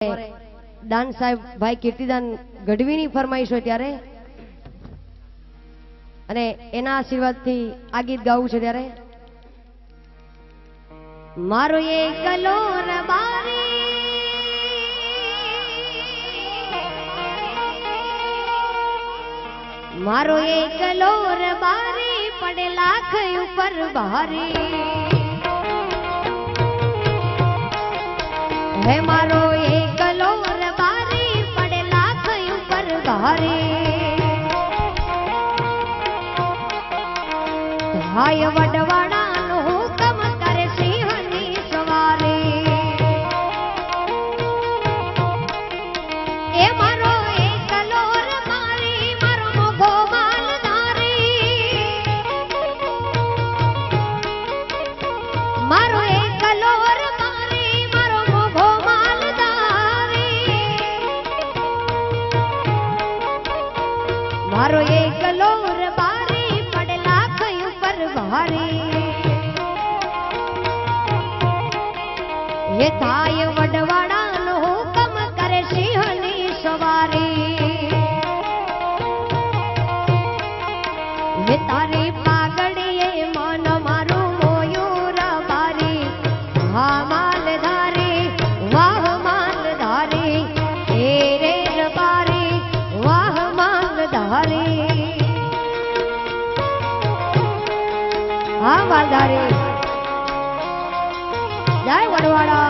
દાન સાહેબ ભાઈ કીર્તિદાન ગઢવીની ફરમાઈશ હોય ત્યારે અને એના આશીર્વાદથી આ ગીત ગાવું છે ત્યારે મારો એકલો રબારી મારો એકલો રબારી પડે લાખ ઉપર ભારી હે મારો એકલો રબારી પડે લાખ ઉપર ભારી હાય વડવાડાનો હુકમ કરે સિંહની સવારી એ મારો એકલો રબારી મારો મોભો માલધારી મારો એકલો રબારી મારો મોભો માલધારી મારો એકલો રબારી પડે લાખ ઉપર ભારી હે થાય વડવાડાનો હુકમ કરે સિંહની સવારી હે તારી પાગડીએ મન મારું મોયું રબારી હા માલધારી વાહ માલધારી હે રે રબારી વાહ માલધારી હા માલધારી જય વડવાડા